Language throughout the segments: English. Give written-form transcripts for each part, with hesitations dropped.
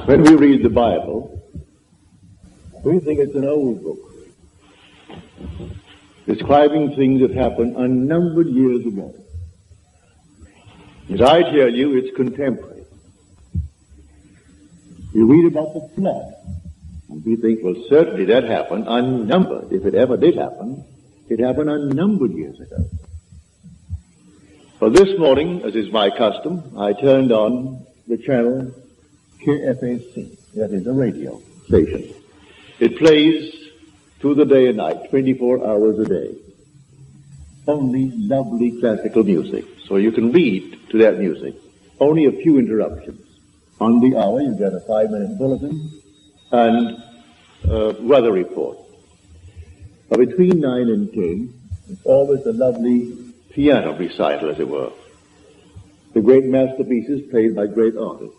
When we read the Bible, we think it's an old book, describing things that happened unnumbered years ago. As I tell you, it's contemporary. You read about the flood, and we think, well, certainly that happened unnumbered. If it ever did happen, it happened unnumbered years ago. Well, this morning, as is my custom, I turned on the channel KFAC, that is a radio station. It plays through the day and night, 24 hours a day. Only lovely classical music, so you can read to that music. Only a few interruptions. On the hour, you get a 5-minute bulletin and weather report. But between 9 and 10, it's always a lovely piano recital, as it were. The great masterpieces played by great artists.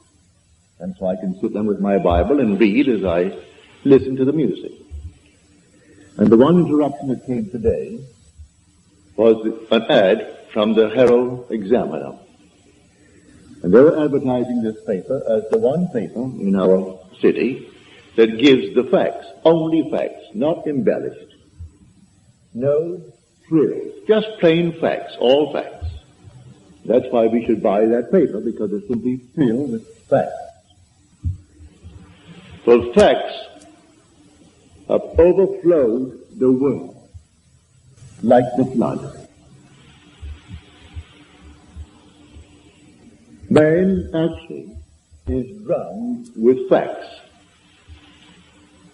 And so I can sit down with my Bible and read as I listen to the music. And the one interruption that came today was an ad from the Herald Examiner. And they were advertising this paper as the one paper in our city that gives the facts, only facts, not embellished. No frills, just plain facts, all facts. That's why we should buy that paper, because it's simply filled with facts. Well, facts have overflowed the world like the flood. Man actually is drowned with facts,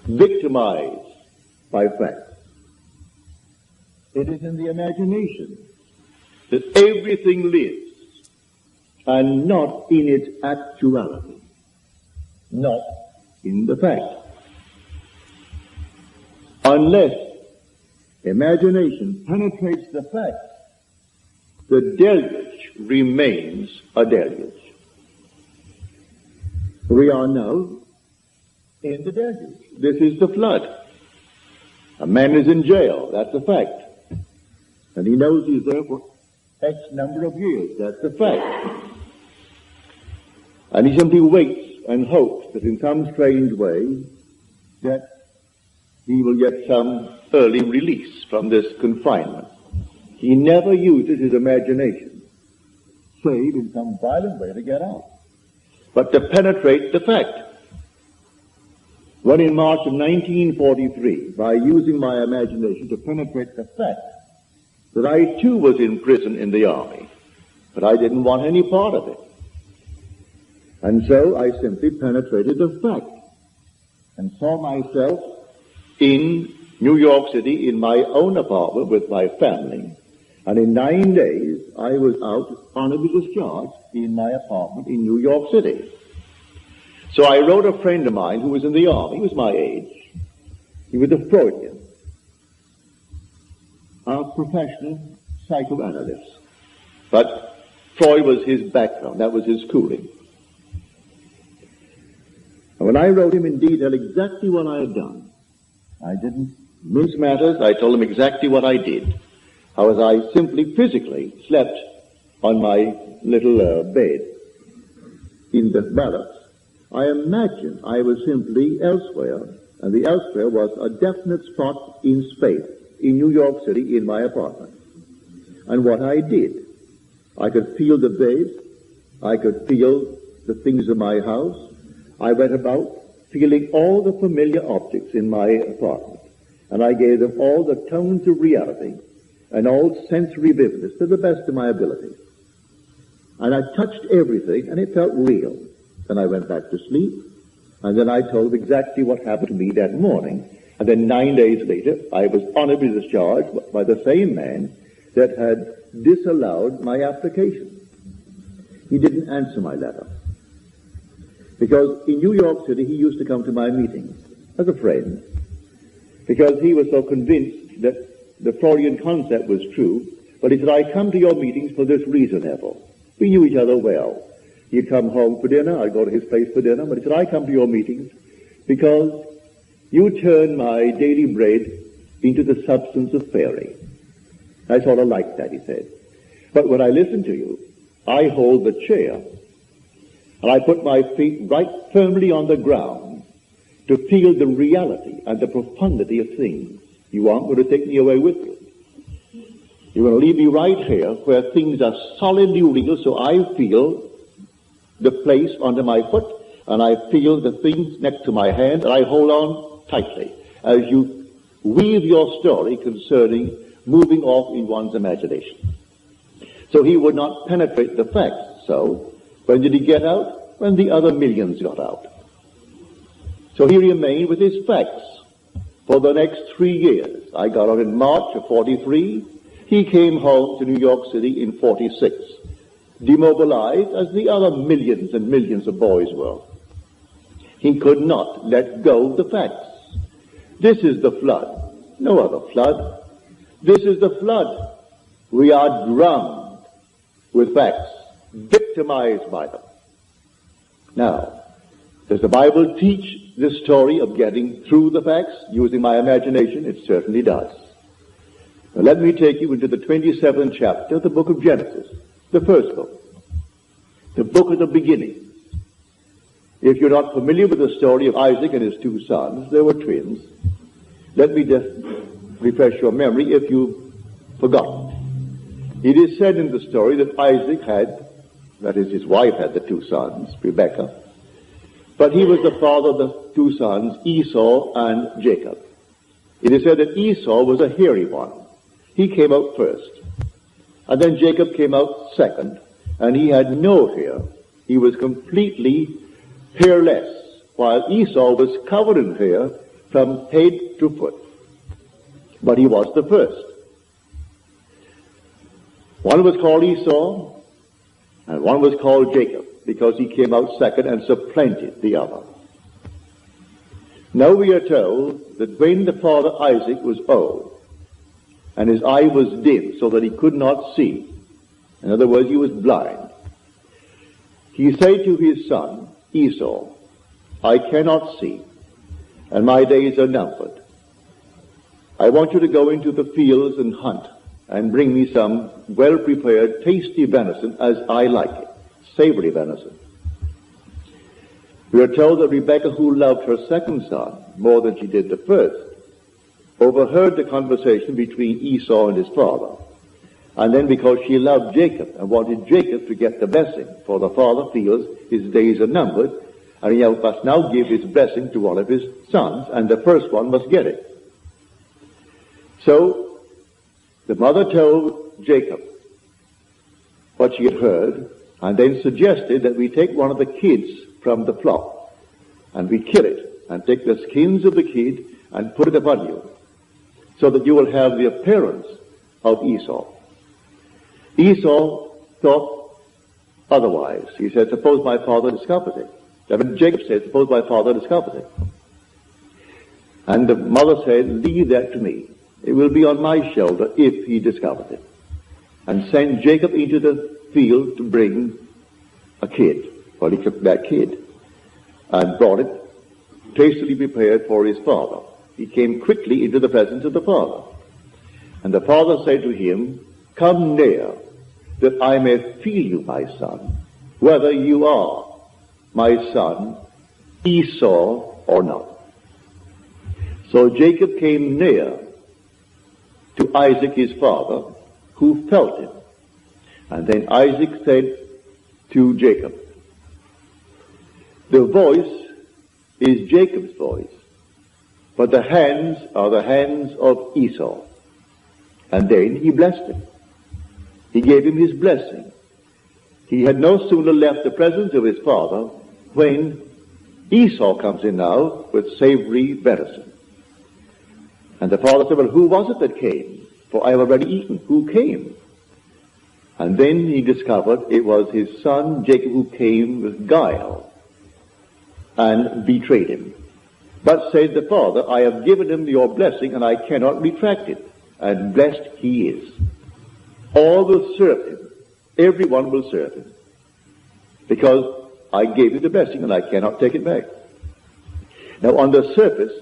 victimized by facts. It is in the imagination that everything lives, and not in its actuality, not in the fact. Unless imagination penetrates the fact, the deluge remains a deluge. We are now in the deluge. This is the flood. A man is in jail, that's a fact. And he knows he's there for X number of years, that's a fact. And he simply waits and hopes that in some strange way that he will get some early release from this confinement. He never uses his imagination, save in some violent way to get out, but to penetrate the fact. When in March of 1943, by using my imagination to penetrate the fact that I too was in prison in the army, but I didn't want any part of it. And so I simply penetrated the fact and saw myself in New York City in my own apartment with my family. And in 9 days, I was out honorably discharged in my apartment in New York City. So I wrote a friend of mine who was in the army. He was my age. He was a Freudian, a professional psychoanalyst. But Freud was his background. That was his schooling. And when I wrote him in detail exactly what I had done, I didn't mince matters. I told him exactly what I did. How as I simply physically slept on my little bed in the barracks, I imagined I was simply elsewhere, and the elsewhere was a definite spot in space, in New York City, in my apartment. And what I did, I could feel the bed, I could feel the things of my house. I went about feeling all the familiar objects in my apartment, and I gave them all the tones of reality and all sensory vividness to the best of my ability. And I touched everything, and it felt real. Then I went back to sleep, and then I told exactly what happened to me that morning. And then 9 days later, I was honorably discharged by the same man that had disallowed my application. He didn't answer my letter. Because in New York City, he used to come to my meetings as a friend, because he was so convinced that the Freudian concept was true. But he said, I come to your meetings for this reason, Neville. We knew each other well. He'd come home for dinner, I'd go to his place for dinner, but he said, I come to your meetings because you turn my daily bread into the substance of fairy. I sort of like that, he said. But when I listen to you, I hold the chair And I put my feet right firmly on the ground to feel the reality and the profundity of things. You aren't going to take me away with you. You're going to leave me right here where things are solidly real, so I feel the place under my foot, and I feel the things next to my hand, and I hold on tightly as you weave your story concerning moving off in one's imagination. So he would not penetrate the facts. So when did he get out? When the other millions got out. So he remained with his facts for the next 3 years. I got out in March of 43. He came home to New York City in 46, demobilized as the other millions and millions of boys were. He could not let go of the facts. This is the flood, no other flood. This is the flood. We are drowned with facts, victimized by them. Now, does the Bible teach this story of getting through the facts using my imagination? It certainly does. Now, let me take you into the 27th chapter of the book of Genesis, the first book, the book of the beginning. If you're not familiar with the story of Isaac and his two sons, they were twins. Let me just refresh your memory if you've forgotten. It is said in the story that Isaac had, that is, his wife had the two sons, Rebekah, but he was the father of the two sons, Esau and Jacob. It is said that Esau was a hairy one. He came out first. And then Jacob came out second, and he had no hair. He was completely hairless, while Esau was covered in hair from head to foot. But he was the first. One was called Esau, and one was called Jacob, because he came out second and supplanted the other. Now we are told that when the father Isaac was old, and his eye was dim so that he could not see, in other words, he was blind, he said to his son Esau, I cannot see, and my days are numbered. I want you to go into the fields and hunt, and bring me some well-prepared, tasty venison as I like it, savory venison. We are told that Rebekah, who loved her second son more than she did the first, overheard the conversation between Esau and his father. And then because she loved Jacob and wanted Jacob to get the blessing, for the father feels his days are numbered, and he must now give his blessing to one of his sons, and the first one must get it. So the mother told Jacob what she had heard, and then suggested that we take one of the kids from the flock, and we kill it, and take the skins of the kid and put it upon you, so that you will have the appearance of Esau. Esau thought otherwise. He said, suppose my father discovers it. Then Jacob said, suppose my father discovers it. And the mother said, leave that to me. It will be on my shoulder if he discovers it. And send Jacob into the field to bring a kid. Well, he took that kid and brought it tastily prepared for his father. He came quickly into the presence of the father. And the father said to him, come near, that I may feel you, my son, whether you are my son Esau or not. So Jacob came near to Isaac his father, who felt him. And then Isaac said to Jacob, the voice is Jacob's voice, but the hands are the hands of Esau. And then he blessed him. He gave him his blessing. He had no sooner left the presence of his father when Esau comes in now with savory venison. And the father said, well, who was it that came? For I have already eaten. Who came? And then he discovered it was his son Jacob who came with guile and betrayed him. But said the father, I have given him your blessing and I cannot retract it. And blessed he is. All will serve him. Everyone will serve him. Because I gave you the blessing and I cannot take it back. Now on the surface,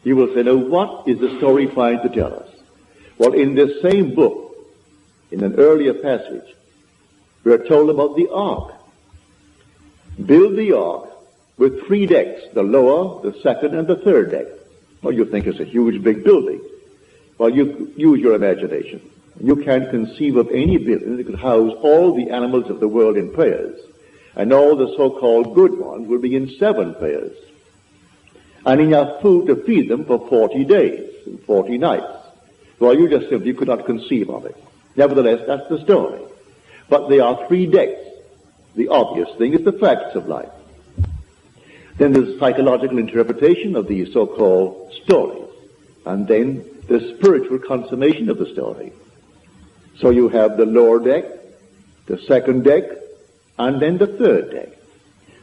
you will say, now what is the story trying to tell us? Well, in this same book, in an earlier passage, we are told about the ark. build the ark with 3 decks, the lower, the second, and the third deck. Well, you think it's a huge, big building. Well, you use your imagination. You can't conceive of any building that could house all the animals of the world in pairs, and all the so-called good ones will be in 7 pairs, and enough food to feed them for 40 days and 40 nights. Well, you just simply could not conceive of it. Nevertheless, that's the story. But there are 3 decks. The obvious thing is the facts of life. Then there's psychological interpretation of these so-called stories, and then the spiritual consummation of the story. So you have the lower deck, the second deck, and then the third deck.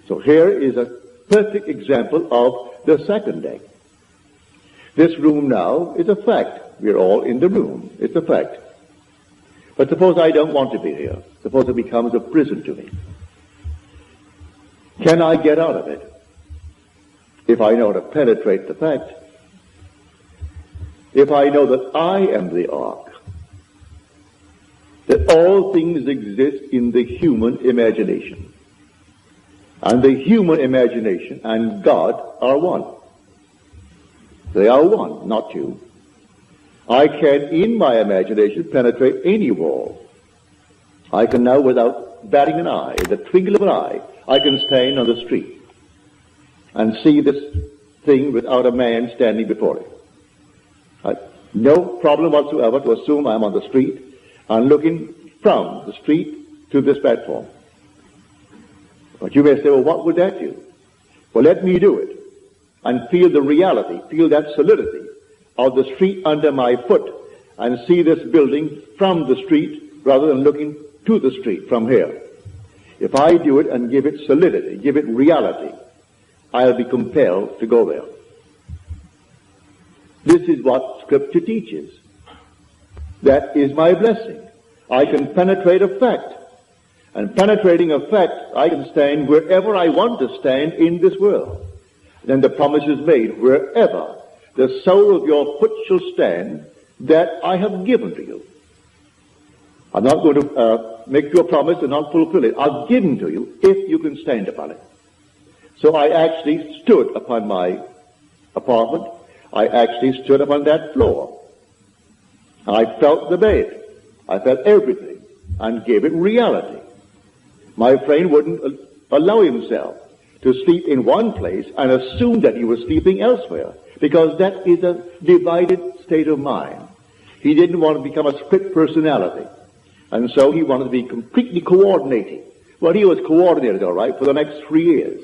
So here is a perfect example of the second deck. This room now is a fact. We're all in the room. It's a fact. But suppose I don't want to be here. Suppose it becomes a prison to me. Can I get out of it? If I know to penetrate the fact. If I know that I am the ark. That all things exist in the human imagination. And the human imagination and God are one. They are one, not two. I can, in my imagination, penetrate any wall. I can now, without batting an eye, the twinkle of an eye, I can stand on the street and see this thing without a man standing before it. No problem whatsoever to assume I'm on the street and looking from the street to this platform. But you may say, well, what would that do? Well, let me do it and feel the reality, feel that solidity of the street under my foot and see this building from the street rather than looking to the street from here. If I do it and give it solidity, give it reality, I'll be compelled to go there. This is what Scripture teaches. That is my blessing. I can penetrate a fact. And penetrating a fact, I can stand wherever I want to stand in this world. Then the promise is made, wherever the sole of your foot shall stand, that I have given to you. I'm not going to make you a promise and not fulfill it. I've given to you if you can stand upon it. So I actually stood upon my apartment. I actually stood upon that floor. I felt the bed. I felt everything and gave it reality. My friend wouldn't allow himself to sleep in one place and assume that he was sleeping elsewhere, because that is a divided state of mind. He didn't want to become a split personality, and so he wanted to be completely coordinating. Well, he was coordinated, all right, for the next 3 years,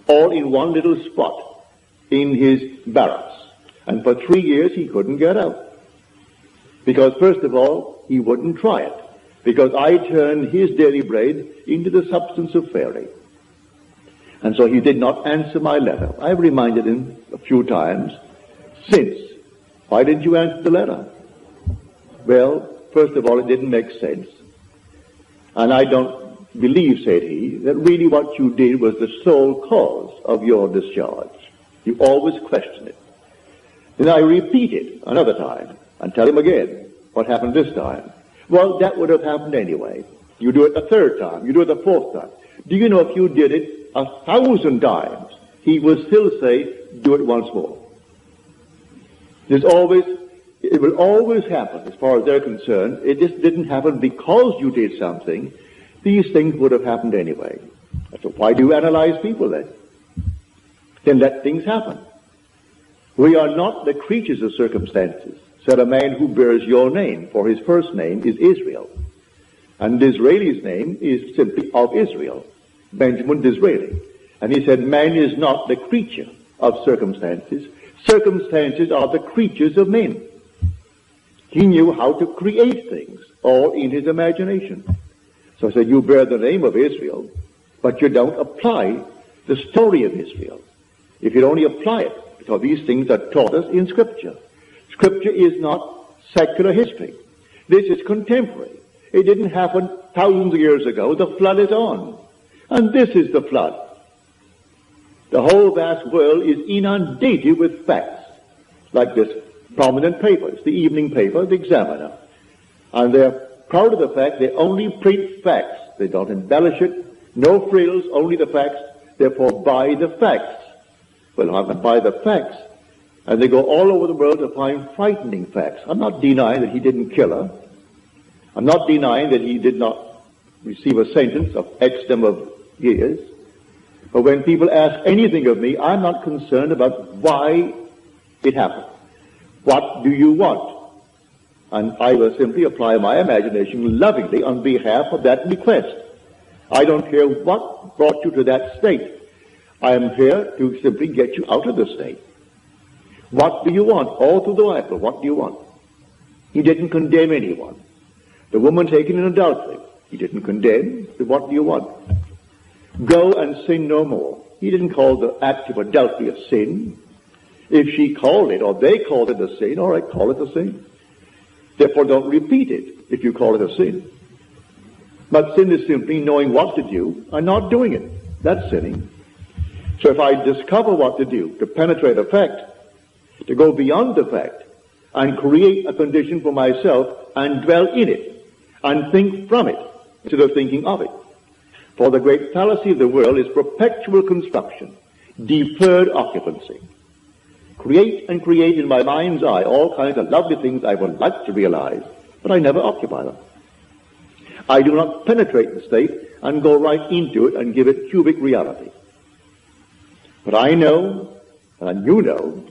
all in one little spot in his barracks. And for 3 years he couldn't get out. Because first of all, he wouldn't try it. Because I turned his daily bread into the substance of fairy. And so he did not answer my letter. I've reminded him a few times since. Why didn't you answer the letter? Well, first of all, it didn't make sense. And I don't believe, said he, that really what you did was the sole cause of your discharge. You always question it. Then I repeat it another time and tell him again what happened this time. Well, that would have happened anyway. You do it a third time. You do it the fourth time. Do you know if you did it 1,000 times, he will still say, do it once more. It will always happen as far as they're concerned. It just didn't happen because you did something. These things would have happened anyway. So why do you analyze people then? Then let things happen. We are not the creatures of circumstances, said a man who bears your name, for his first name is Israel. And Disraeli's name is simply of Israel, Benjamin Disraeli. And he said, man is not the creature of circumstances. Circumstances are the creatures of men. He knew how to create things, all in his imagination. So I said, you bear the name of Israel, but you don't apply the story of Israel. If you'd only apply it, because these things are taught us in Scripture. Scripture is not secular history. This is contemporary. It didn't happen thousands of years ago. The flood is on. And this is the flood. The whole vast world is inundated with facts, like this prominent paper. It's the evening paper, the Examiner. And they're proud of the fact they only print facts. They don't embellish it. No frills, only the facts, therefore buy the facts. Well, I can buy the facts, and they go all over the world to find frightening facts. I'm not denying that he didn't kill her. I'm not denying that he did not receive a sentence of X number of years. But when people ask anything of me, I'm not concerned about why it happened. What do you want? And I will simply apply my imagination lovingly on behalf of that request. I don't care what brought you to that state. I am here to simply get you out of the state. What do you want? All through the Bible, what do you want? He didn't condemn anyone. The woman taken in adultery, he didn't condemn. So what do you want? Go and sin no more. He didn't call the act of adultery a sin. If she called it, or they called it a sin, all right, call it a sin. Therefore, don't repeat it if you call it a sin. But sin is simply knowing what to do and not doing it. That's sinning. So if I discover what to do, to penetrate a fact, to go beyond the fact, and create a condition for myself, and dwell in it, and think from it, instead of thinking of it. For the great fallacy of the world is perpetual construction, deferred occupancy. Create and create in my mind's eye all kinds of lovely things I would like to realize, but I never occupy them. I do not penetrate the state and go right into it and give it cubic reality. But I know, and you know,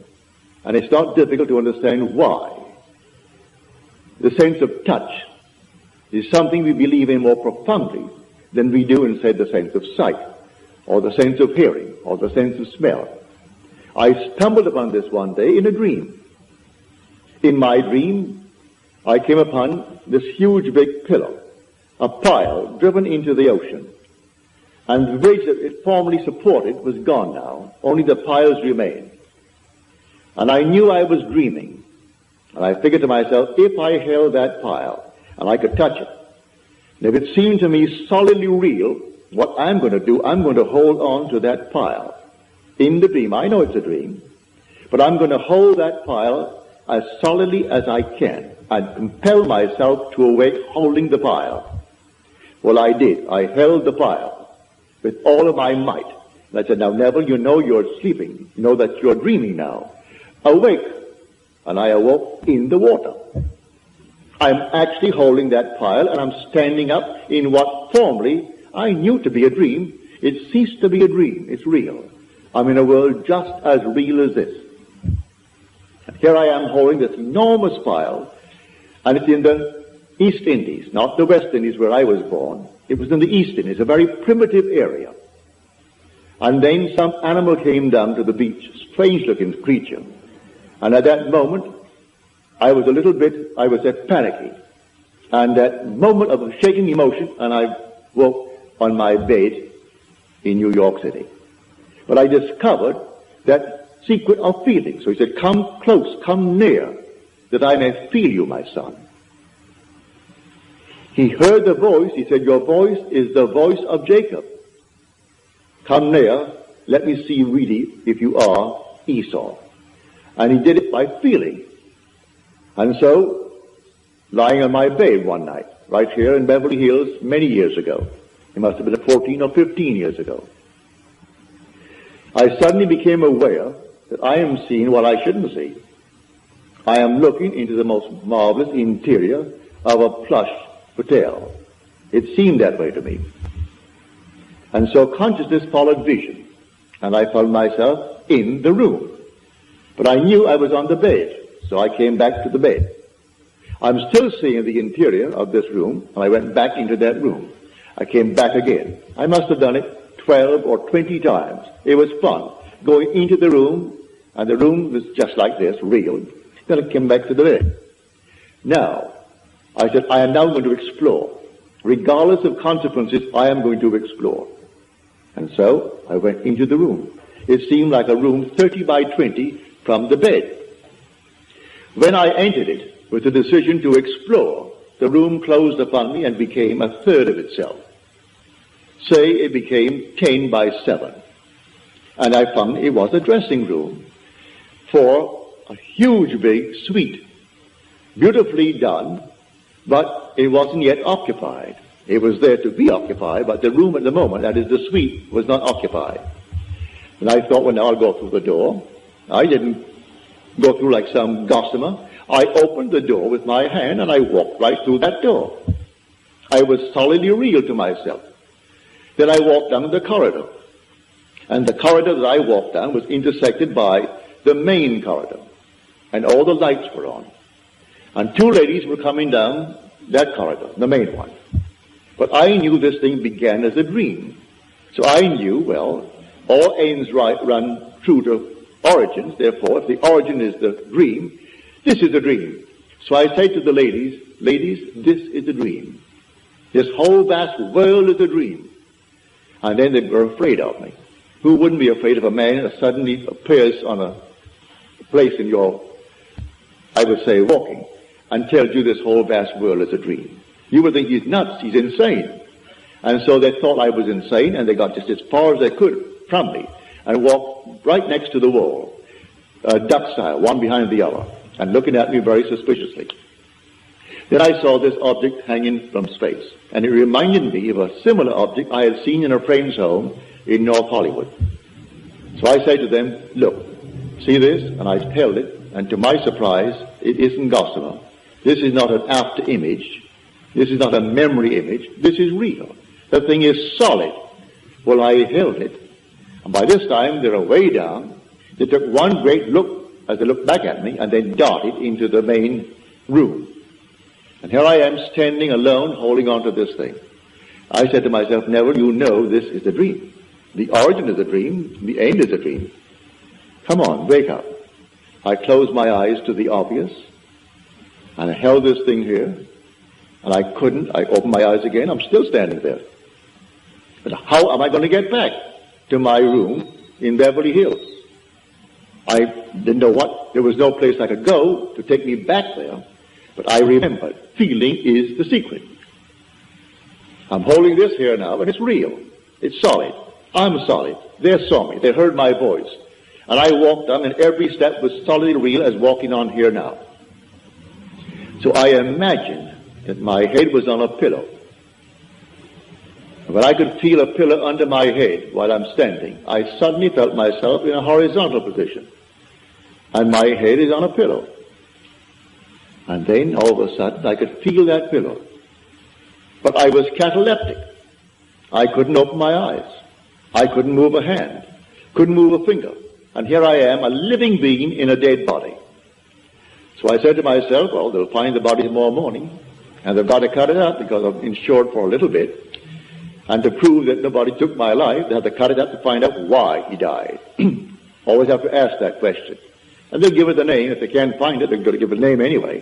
and it's not difficult to understand why. The sense of touch is something we believe in more profoundly than we do in, say, the sense of sight, or the sense of hearing, or the sense of smell. I stumbled upon this one day in a dream. In my dream, I came upon this huge big pillar, a pile driven into the ocean. And the bridge that it formerly supported was gone now. Only the piles remained. And I knew I was dreaming. And I figured to myself, if I held that pile and I could touch it, and if it seemed to me solidly real, what I'm going to do, I'm going to hold on to that pile. In the dream, I know it's a dream, but I'm going to hold that pile as solidly as I can and compel myself to awake holding the pile. Well, I did. I held the pile with all of my might. And I said, now, Neville, you know you're sleeping. You know that you're dreaming now. Awake. And I awoke in the water. I'm actually holding that pile, and I'm standing up in what formerly I knew to be a dream. It ceased to be a dream. It's real. I'm in a world just as real as this. And here I am holding this enormous pile, and it's in the East Indies, not the West Indies where I was born. It was in the East Indies, a very primitive area. And then some animal came down to the beach, a strange-looking creature. And at that moment, I was panicky. And that moment of shaking emotion, and I woke on my bed in New York City. But I discovered that secret of feeling. So he said, come close, come near, that I may feel you, my son. He heard the voice. He said, your voice is the voice of Jacob. Come near, let me see really if you are Esau. And he did it by feeling. And so, lying on my bed one night, right here in Beverly Hills, many years ago, it must have been 14 or 15 years ago, I suddenly became aware that I am seeing what I shouldn't see. I am looking into the most marvelous interior of a plush hotel. It seemed that way to me. And so consciousness followed vision, and I found myself in the room. But I knew I was on the bed, so I came back to the bed. I'm still seeing the interior of this room, and I went back into that room. I came back again. I must have done it 12 or 20 times. It was fun, going into the room, and the room was just like this, real. Then I came back to the bed. Now, I said, I am now going to explore. Regardless of consequences, I am going to explore. And so I went into the room. It seemed like a room 30 by 20 from the bed. When I entered it with the decision to explore, the room closed upon me and became a third of itself. Say it became 10 by 7. And I found it was a dressing room for a huge big suite, beautifully done, but it wasn't yet occupied. It was there to be occupied, but the room at the moment, that is the suite, was not occupied. And I thought, well, now I'll go through the door. I didn't go through like some gossamer. I opened the door with my hand and I walked right through that door. I was solidly real to myself. Then I walked down the corridor. And the corridor that I walked down was intersected by the main corridor. And all the lights were on. And two ladies were coming down that corridor, the main one. But I knew this thing began as a dream. So I knew, well, all ends run true to origins. Therefore, if the origin is the dream, this is the dream. So I say to the ladies, ladies, this is the dream. This whole vast world is a dream. And then they were afraid of me. Who wouldn't be afraid of a man that suddenly appears on a place in your, I would say, walking, and tells you this whole vast world is a dream? You would think he's nuts, he's insane. And so they thought I was insane, and they got just as far as they could from me, and walked right next to the wall, duck style, one behind the other, and looking at me very suspiciously. Then I saw this object hanging from space, and it reminded me of a similar object I had seen in a friend's home in North Hollywood. So I say to them, look, see this? And I held it, and to my surprise, it isn't gossamer. This is not an after image. This is not a memory image. This is real. The thing is solid. Well, I held it, and by this time they were way down. They took one great look as they looked back at me, and then darted into the main room. And here I am standing alone, holding on to this thing. I said to myself, Neville, you know this is a dream. The origin is a dream. The end is a dream. Come on, wake up. I closed my eyes to the obvious, and I held this thing here, and I couldn't. I opened my eyes again. I'm still standing there. But how am I going to get back to my room in Beverly Hills? I didn't know what. There was no place I could go to take me back there. But I remembered, feeling is the secret. I'm holding this here now, and it's real. It's solid. I'm solid. They saw me. They heard my voice. And I walked on, and every step was solidly real as walking on here now. So I imagined that my head was on a pillow. When I could feel a pillow under my head while I'm standing, I suddenly felt myself in a horizontal position. And my head is on a pillow. And then, all of a sudden, I could feel that pillow. But I was cataleptic. I couldn't open my eyes. I couldn't move a hand. Couldn't move a finger. And here I am, a living being in a dead body. So I said to myself, well, they'll find the body tomorrow morning, and they've got to cut it up because I'm insured for a little bit. And to prove that nobody took my life, they have to cut it up to find out why he died. Always have to ask that question. And they'll give it a name. If they can't find it, they're going to give it a name anyway.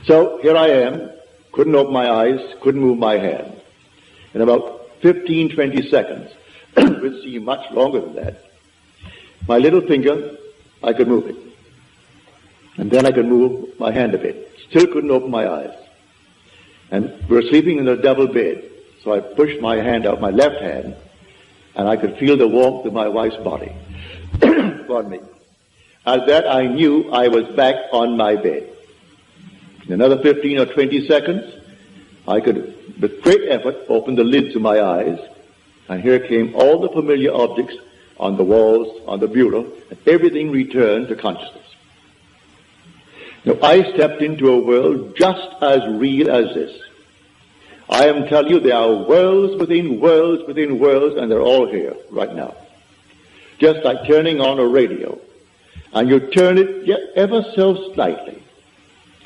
So here I am, couldn't open my eyes, couldn't move my hand. In about 15, 20 seconds, which seemed much longer than that, my little finger, I could move it. And then I could move my hand a bit. Still couldn't open my eyes. And we were sleeping in a double bed. So I pushed my hand out, my left hand, and I could feel the warmth of my wife's body. Pardon me. At that, I knew I was back on my bed. In another 15 or 20 seconds, I could, with great effort, open the lids of my eyes, and here came all the familiar objects on the walls, on the bureau, and everything returned to consciousness. Now, I stepped into a world just as real as this. I am telling you, there are worlds within worlds within worlds, and they're all here right now. Just like turning on a radio. And you turn it ever so slightly,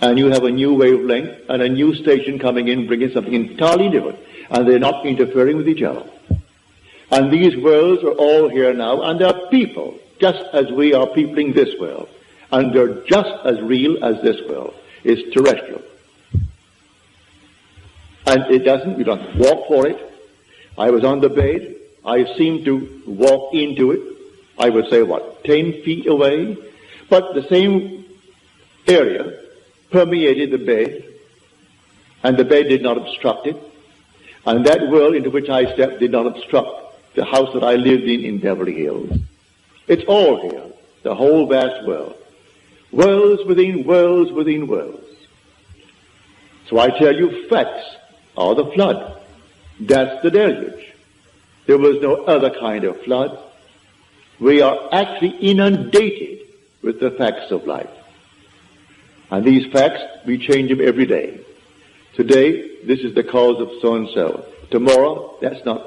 and you have a new wavelength and a new station coming in, bringing something entirely different, and they're not interfering with each other. And these worlds are all here now, and they're people, just as we are peopling this world. And they're just as real as this world. It's terrestrial. And it doesn't, you don't walk for it. I was on the bed. I seemed to walk into it. I would say, 10 feet away? But the same area permeated the bed, and the bed did not obstruct it. And that world into which I stepped did not obstruct the house that I lived in Beverly Hills. It's all here, the whole vast world. Worlds within worlds within worlds. So I tell you, facts or the flood. That's the deluge. There was no other kind of flood. We are actually inundated with the facts of life. And these facts, we change them every day. Today, this is the cause of so-and-so. Tomorrow, that's not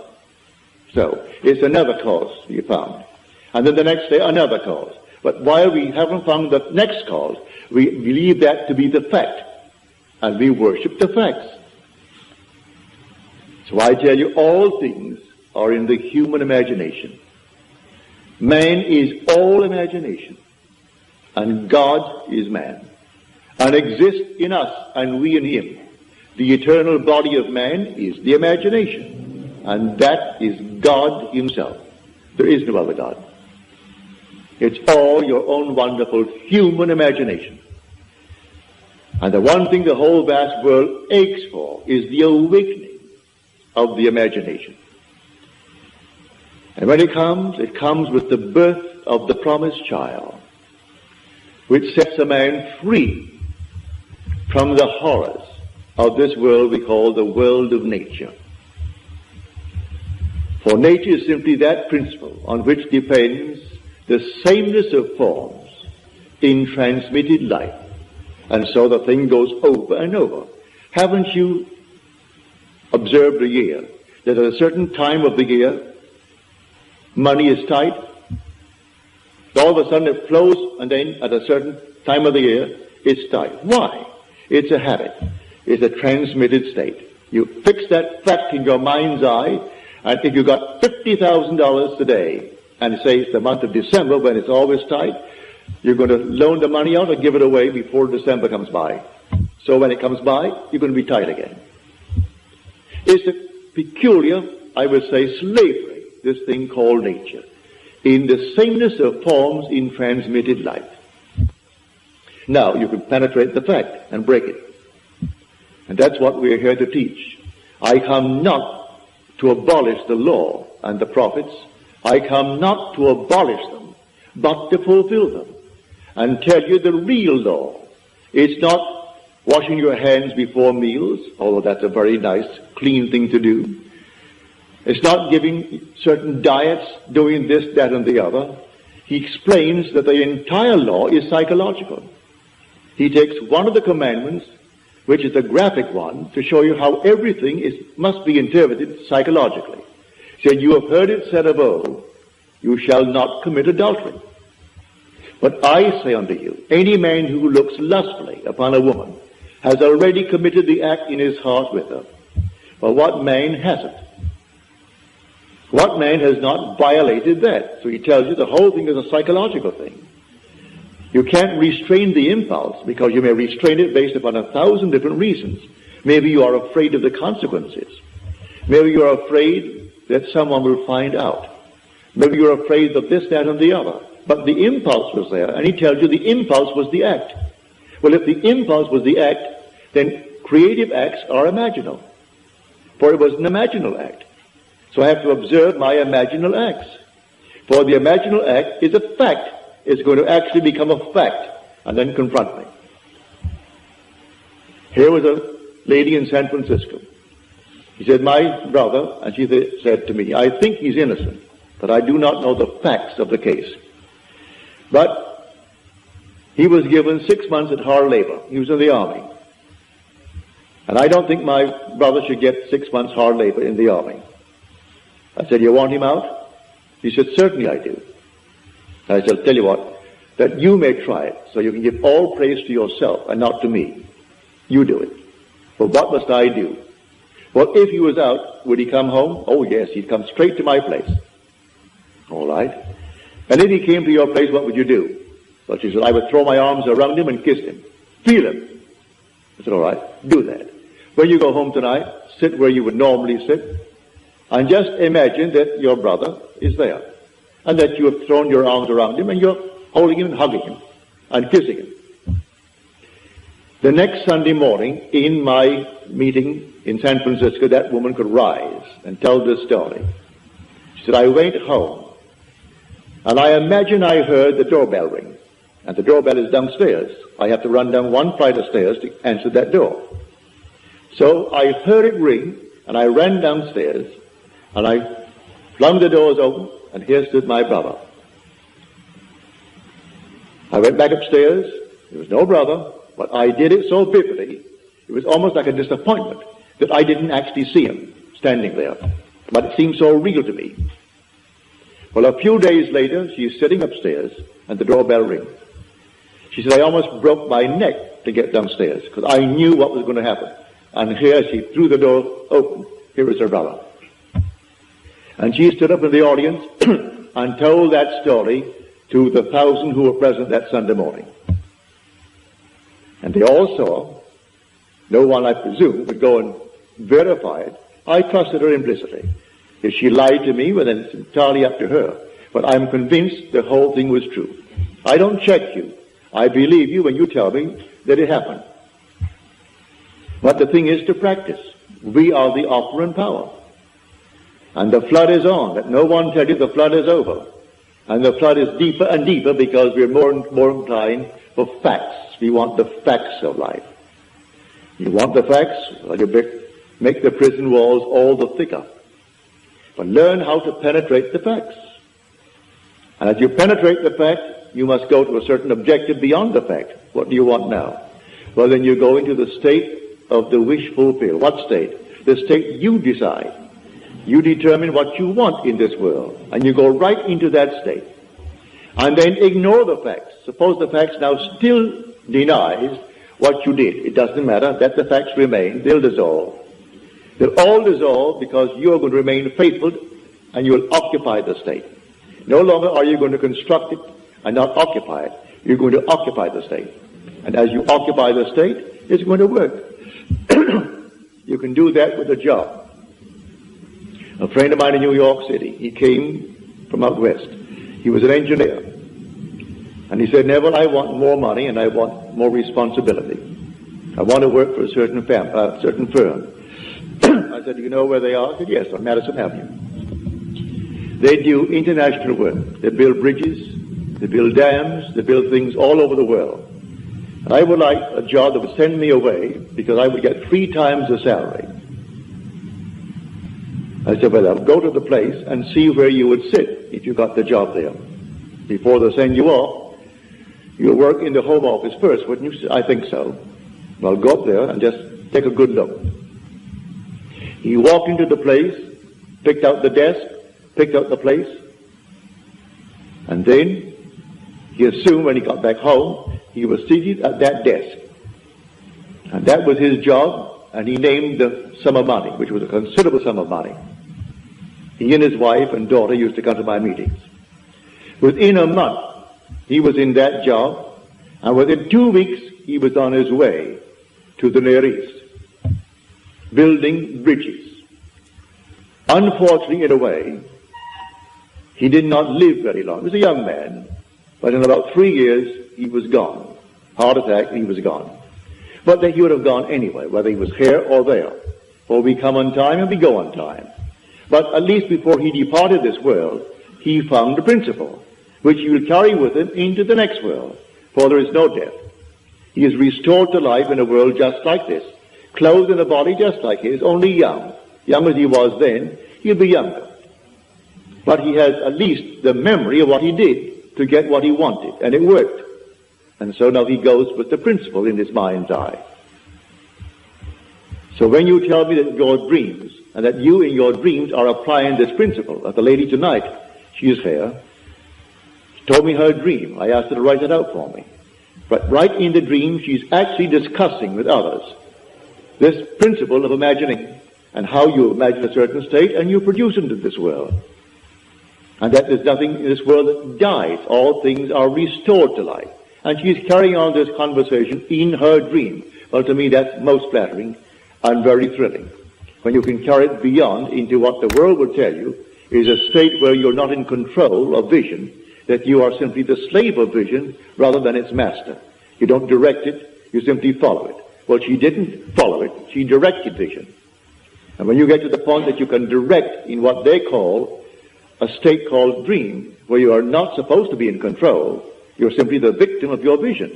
so. It's another cause you found. And then the next day, another cause. But while we haven't found the next cause, we believe that to be the fact. And we worship the facts. So I tell you, all things are in the human imagination. Man is all imagination. And God is man. And exists in us, and we in him. The eternal body of man is the imagination. And that is God himself. There is no other God. It's all your own wonderful human imagination. And the one thing the whole vast world aches for is the awakening of the imagination. And when it comes with the birth of the promised child, which sets a man free from the horrors of this world we call the world of nature. For nature is simply that principle on which depends the sameness of forms in transmitted life. And so the thing goes over and over. Haven't you observed a year that at a certain time of the year, money is tight? All of a sudden it flows, and then at a certain time of the year, it's tight. Why? It's a habit. It's a transmitted state. You fix that fact in your mind's eye, and if you got $50,000 today, and say it's the month of December when it's always tight, you're going to loan the money out or give it away before December comes by. So when it comes by, you're going to be tight again. It's a peculiar, I would say, slavery, this thing called nature, in the sameness of forms in transmitted life. Now, you can penetrate the fact and break it. And that's what we're here to teach. I come not to abolish the law and the prophets. I come not to abolish them, but to fulfill them. And tell you the real law. It's not washing your hands before meals, although that's a very nice, clean thing to do. It's not giving certain diets, doing this, that, and the other. He explains that the entire law is psychological. He takes one of the commandments, which is the graphic one, to show you how everything must be interpreted psychologically. He said, you have heard it said of old, you shall not commit adultery. But I say unto you, any man who looks lustfully upon a woman has already committed the act in his heart with her. But what man hasn't? What man has not violated that? So he tells you the whole thing is a psychological thing. You can't restrain the impulse because you may restrain it based upon 1,000 different reasons. Maybe you are afraid of the consequences. Maybe you are afraid that someone will find out. Maybe you're afraid of this, that, and the other. But the impulse was there, and he tells you the impulse was the act. Well, if the impulse was the act, then creative acts are imaginal. For it was an imaginal act. So I have to observe my imaginal acts. For the imaginal act is a fact. It's going to actually become a fact and then confront me. Here was a lady in San Francisco. He said, my brother, and she said to me, I think he's innocent, but I do not know the facts of the case. But he was given 6 months at hard labor. He was in the army. And I don't think my brother should get 6 months hard labor in the army. I said, you want him out? He said, certainly I do. I said, tell you what, that you may try it, so you can give all praise to yourself and not to me. You do it. But what must I do? Well, if he was out, would he come home? Oh, yes, he'd come straight to my place. All right. And if he came to your place, what would you do? Well, she said, I would throw my arms around him and kiss him. Feel him. I said, all right, do that. When you go home tonight, sit where you would normally sit, and just imagine that your brother is there, and that you have thrown your arms around him, and you're holding him and hugging him, and kissing him. The next Sunday morning, in my meeting in San Francisco, that woman could rise and tell this story. She said, I went home, and I imagine I heard the doorbell ring, and the doorbell is downstairs. I have to run down one flight of stairs to answer that door. So I heard it ring, and I ran downstairs, and I flung the doors open, and here stood my brother. I went back upstairs. There was no brother, but I did it so vividly, it was almost like a disappointment that I didn't actually see him standing there. But it seemed so real to me. Well, a few days later, she's sitting upstairs, and the doorbell rings. She said, I almost broke my neck to get downstairs, because I knew what was going to happen. And here she threw the door open. Here was her brother. And she stood up in the audience and told that story to the 1,000 who were present that Sunday morning. And they all saw. No one, I presume, would go and verify it. I trusted her implicitly. If she lied to me, well, then it's entirely up to her. But I'm convinced the whole thing was true. I don't check you. I believe you when you tell me that it happened. But the thing is to practice. We are the operant power. And the flood is on. Let no one tell you the flood is over. And the flood is deeper and deeper because we're more and more inclined for facts. We want the facts of life. You want the facts? Well, you make the prison walls all the thicker. But learn how to penetrate the facts. And as you penetrate the fact, you must go to a certain objective beyond the fact. What do you want now? Well, then you go into the state of the wish fulfilled. What state? The state you decide. You determine what you want in this world, and you go right into that state. And then ignore the facts. Suppose the facts now still denies what you did. It doesn't matter. Let the facts remain. They'll dissolve. They'll all dissolve because you're going to remain faithful, and you'll occupy the state. No longer are you going to construct it and not occupy it. You're going to occupy the state. And as you occupy the state, it's going to work. You can do that with a job. A friend of mine in New York City, he came from out west. He was an engineer. And he said, Neville, I want more money and I want more responsibility. I want to work for a certain firm. I said, do you know where they are? He said, yes, on Madison Avenue. They do international work. They build bridges, they build dams, they build things all over the world. And I would like a job that would send me away because I would get 3 times the salary. I said, well, I'll go to the place and see where you would sit if you got the job there. Before they send you off, you'll work in the home office first, wouldn't you? I think so. Well, go up there and just take a good look. He walked into the place, picked out the desk, picked out the place, and then he assumed when he got back home, he was seated at that desk. And that was his job, and he named the sum of money, which was a considerable sum of money. He and his wife and daughter used to come to my meetings. Within a month, he was in that job, and within 2 weeks, he was on his way to the Near East, building bridges. Unfortunately, in a way, he did not live very long. He was a young man, but in about 3 years, he was gone. Heart attack, he was gone. But he would have gone anyway, whether he was here or there. For we come on time and we go on time. But at least before he departed this world, he found the principle, which he will carry with him into the next world. For there is no death. He is restored to life in a world just like this, clothed in a body just like his, only young. Young as he was then, he'll be younger. But he has at least the memory of what he did to get what he wanted, and it worked. And so now he goes with the principle in his mind's eye. So when you tell me that your dreams, and that you in your dreams are applying this principle, like the lady tonight, she is here, she told me her dream. I asked her to write it out for me. But right in the dream, she's actually discussing with others this principle of imagining and how you imagine a certain state and you produce into this world. And that there's nothing in this world that dies. All things are restored to life. And she's carrying on this conversation in her dream. Well, to me, that's most flattering and very thrilling. When you can carry it beyond into what the world will tell you is a state where you're not in control of vision, that you are simply the slave of vision rather than its master. You don't direct it, you simply follow it. Well, she didn't follow it, she directed vision. And when you get to the point that you can direct in what they call a state called dream, where you are not supposed to be in control, you're simply the victim of your vision.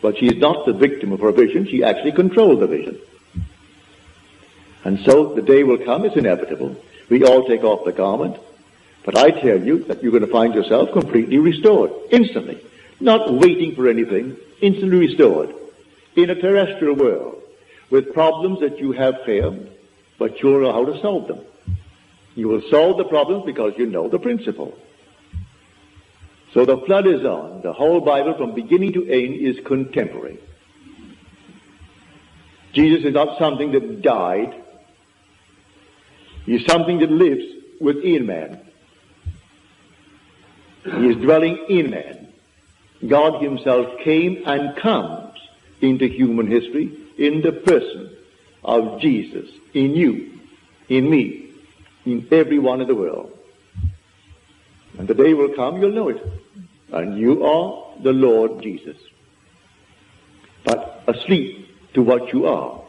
But she's not the victim of her vision, she actually controlled the vision. And so the day will come, it's inevitable. We all take off the garment. But I tell you that you're going to find yourself completely restored, instantly. Not waiting for anything, instantly restored. In a terrestrial world, with problems that you have here, but you'll know how to solve them. You will solve the problems because you know the principle. So the flood is on. The whole Bible from beginning to end is contemporary. Jesus is not something that died. He is something that lives within man. He is dwelling in man. God himself came and comes into human history in the person of Jesus, in you, in me, in everyone in the world. And the day will come, you'll know it. And you are the Lord Jesus. But asleep to what you are.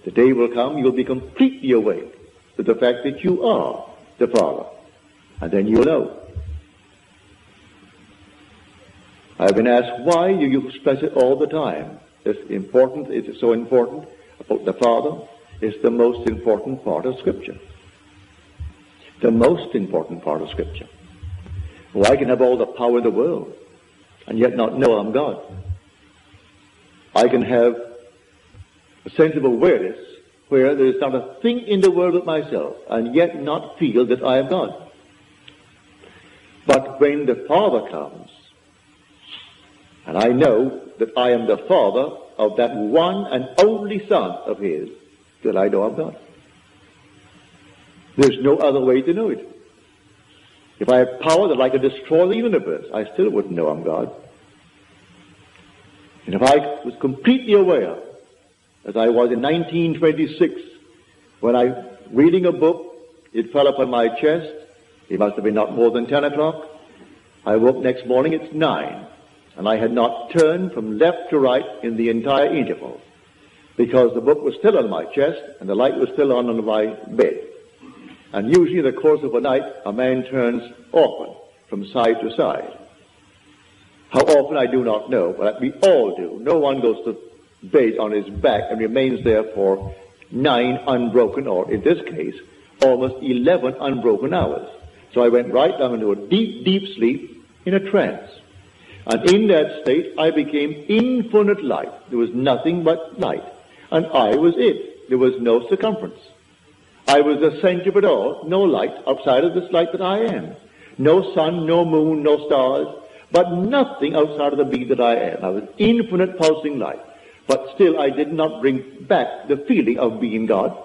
The day will come, you'll be completely awake to the fact that you are the Father. And then you'll know. I've been asked, why do you express it all the time? It's important, it's so important about the Father. It's the most important part of Scripture. The most important part of Scripture. Well, I can have all the power in the world and yet not know I'm God. I can have a sense of awareness where there is not a thing in the world but myself and yet not feel that I am God. But when the Father comes, and I know that I am the Father of that one and only Son of His, that I know I'm God. There's no other way to know it. If I had power that I could destroy the universe, I still wouldn't know I'm God. And if I was completely aware, as I was in 1926, when I, reading a book, it fell upon my chest. It must have been not more than 10 o'clock. I woke next morning, it's 9. And I had not turned from left to right in the entire interval, because the book was still on my chest and the light was still on my bed. And usually in the course of a night, a man turns often from side to side. How often I do not know, but we all do. No one goes to bed on his back and remains there for 9 unbroken, or in this case, almost 11 unbroken hours. So I went right down into a deep, deep sleep in a trance. And in that state, I became infinite light. There was nothing but light. And I was it. There was no circumference. I was the center of it all. No light outside of this light that I am. No sun, no moon, no stars, but nothing outside of the being that I am. I was infinite pulsing light. But still, I did not bring back the feeling of being God.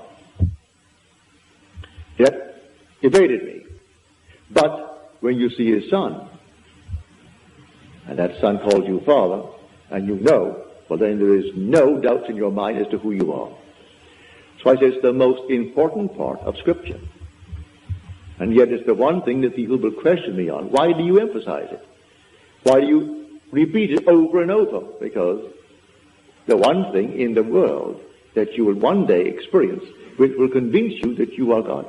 That evaded me. But when you see His Son, and that Son calls you Father, and you know, well then there is no doubts in your mind as to who you are. So I say it's the most important part of Scripture. And yet it's the one thing that people will question me on. Why do you emphasize it? Why do you repeat it over and over? Because the one thing in the world that you will one day experience which will convince you that you are God.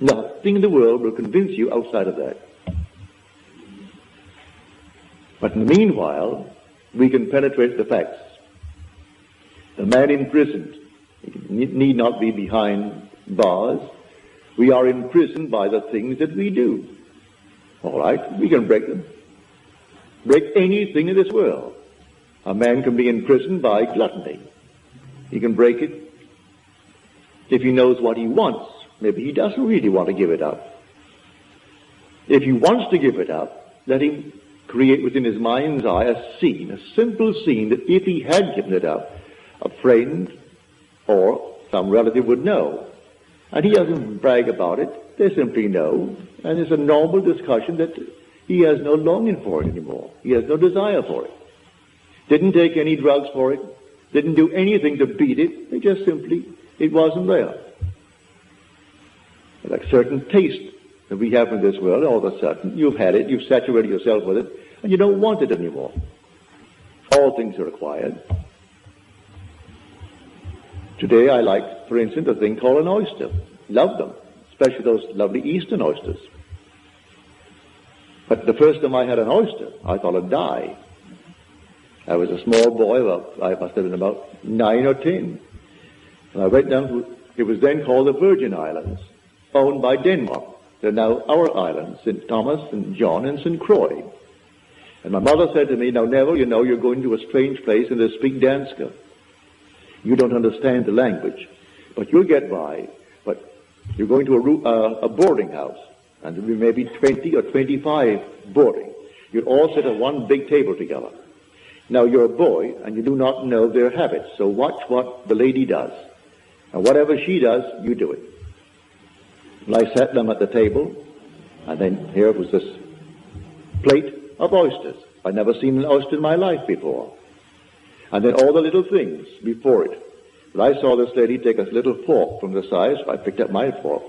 Nothing in the world will convince you outside of that. But in the meanwhile, we can penetrate the facts. The man imprisoned need not be behind bars. We are imprisoned by the things that we do. All right, we can break them. Break anything in this world. A man can be imprisoned by gluttony. He can break it if he knows what he wants. Maybe he doesn't really want to give it up. If he wants to give it up, let him create within his mind's eye a scene, a simple scene that if he had given it up, a friend or some relative would know. And he doesn't brag about it. They simply know. And it's a normal discussion that he has no longing for it anymore. He has no desire for it. Didn't take any drugs for it. Didn't do anything to beat it. It just simply, it wasn't there. Like certain taste that we have in this world, all of a sudden, you've had it, you've saturated yourself with it, and you don't want it anymore. All things are acquired. Today I like, for instance, a thing called an oyster. Love them, especially those lovely Eastern oysters. But the first time I had an oyster, I thought I'd die. I was a small boy, I must have been about 9 or 10. And I went down to It was then called the Virgin Islands, owned by Denmark. They're now our islands, St. Thomas, St. John, and St. Croix. And my mother said to me, now, Neville, you know you're going to a strange place and they speak Danska. You don't understand the language, but you'll get by. But you're going to a boarding house, and there'll be maybe 20 or 25 boarding. You'll all sit at one big table together. Now, you're a boy, and you do not know their habits, so watch what the lady does. And whatever she does, you do it. And I sat them at the table, and then here was this plate of oysters. I'd never seen an oyster in my life before. And then all the little things before it. But I saw this lady take a little fork from the side, so I picked up my fork.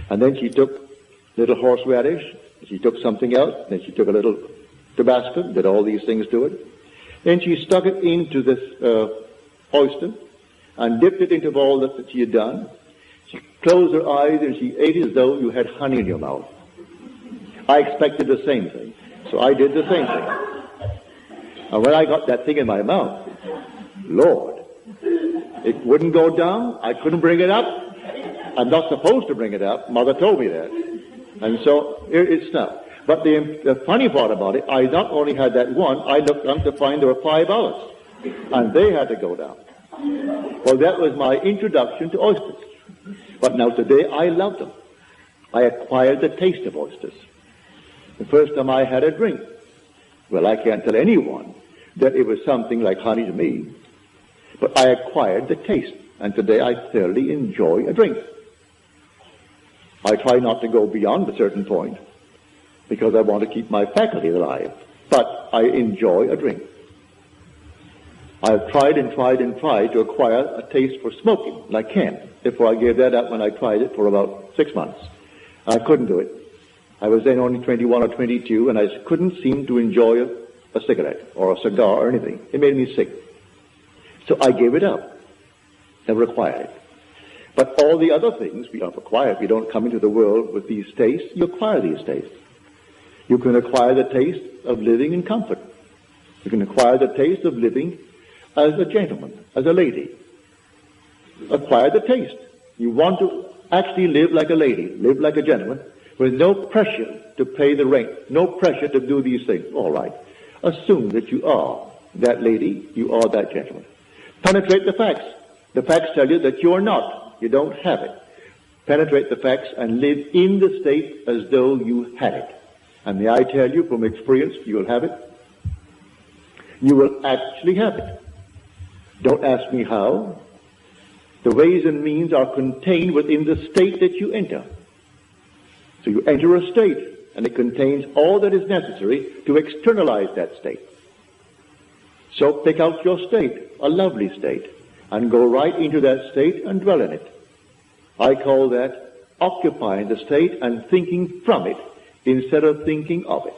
And then she took little horseradish, she took something else, then she took a little Tabasco, did all these things to it. Then she stuck it into this oyster and dipped it into all that she had done. She closed her eyes and she ate it as though you had honey in your mouth. I expected the same thing, so I did the same thing. And when I got that thing in my mouth, Lord, it wouldn't go down. I couldn't bring it up. I'm not supposed to bring it up. Mother told me that. And so here it stuck. But the funny part about it, I not only had that one, I looked down to find there were 5 others. And they had to go down. Well, that was my introduction to oysters. But now today I love them. I acquired the taste of oysters. The first time I had a drink, well, I can't tell anyone that it was something like honey to me. But I acquired the taste. And today I thoroughly enjoy a drink. I try not to go beyond a certain point, because I want to keep my faculty alive. But I enjoy a drink. I have tried and tried and tried to acquire a taste for smoking, and I can't. Therefore, I gave that up when I tried it for about 6 months. I couldn't do it. I was then only 21 or 22, and I couldn't seem to enjoy a cigarette or a cigar or anything. It made me sick. So I gave it up. Never acquired it. But all the other things we have acquired. You don't come into the world with these tastes. You acquire these tastes. You can acquire the taste of living in comfort. You can acquire the taste of living as a gentleman, as a lady. Acquire the taste. You want to actually live like a lady, live like a gentleman, with no pressure to pay the rent, no pressure to do these things. All right. Assume that you are that lady, you are that gentleman. Penetrate the facts. The facts tell you that you are not. You don't have it. Penetrate the facts and live in the state as though you had it. And may I tell you from experience, you will have it. You will actually have it. Don't ask me how. The ways and means are contained within the state that you enter. So you enter a state, and it contains all that is necessary to externalize that state. So pick out your state, a lovely state, and go right into that state and dwell in it. I call that occupying the state and thinking from it instead of thinking of it.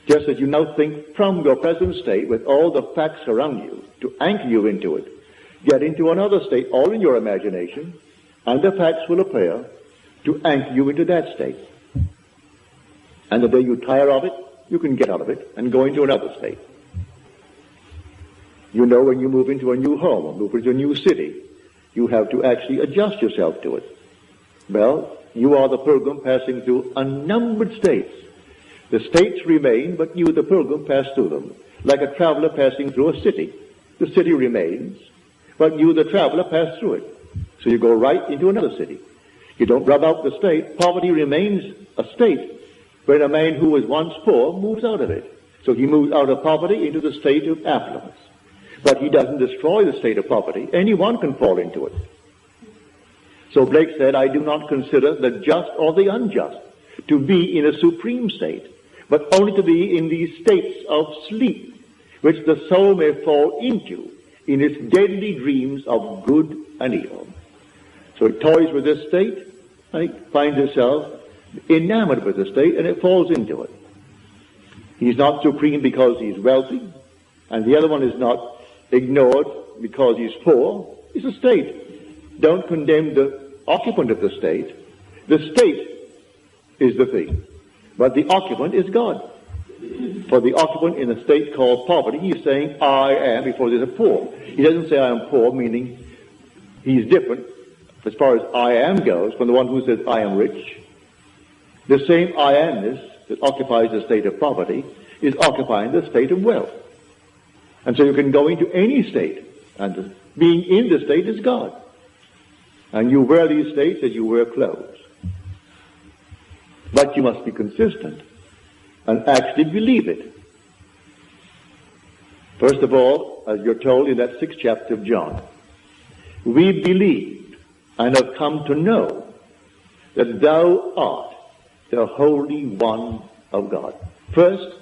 Just as you now think from your present state with all the facts around you to anchor you into it, get into another state, all in your imagination, and the facts will appear to anchor you into that state. And the day you tire of it, you can get out of it and go into another state. You know, when you move into a new home or move into a new city, you have to actually adjust yourself to it. Well, you are the pilgrim passing through unnumbered states. The states remain, but you, the pilgrim, pass through them. Like a traveler passing through a city. The city remains, but you, the traveler, pass through it. So you go right into another city. You don't rub out the state. Poverty remains a state, but a man who was once poor moves out of it. So he moves out of poverty into the state of affluence. But he doesn't destroy the state of poverty. Anyone can fall into it. So Blake said, I do not consider the just or the unjust to be in a supreme state, but only to be in these states of sleep, which the soul may fall into in its deadly dreams of good and evil. So it toys with this state, and it finds itself enamored with the state, and it falls into it. He's not supreme because he's wealthy, and the other one is not ignored because he's poor. It's a state. Don't condemn the occupant of the state. The state is the thing, but the occupant is God. For the occupant in a state called poverty, he's saying, I am, before there's a poor. He doesn't say I am poor, meaning he's different as far as I am goes, from the one who says I am rich. The same I amness that occupies the state of poverty is occupying the state of wealth. And so you can go into any state, and being in the state is God. And you wear these states as you wear clothes. But you must be consistent and actually believe it. First of all, as you're told in that 6th chapter of John, we believed and have come to know that thou art the Holy One of God. First,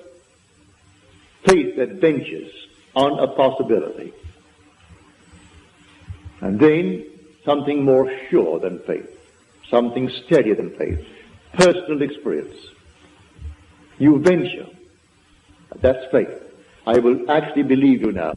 faith that ventures on a possibility. And then something more sure than faith, something steadier than faith, personal experience. You venture. That's faith. I will actually believe you now.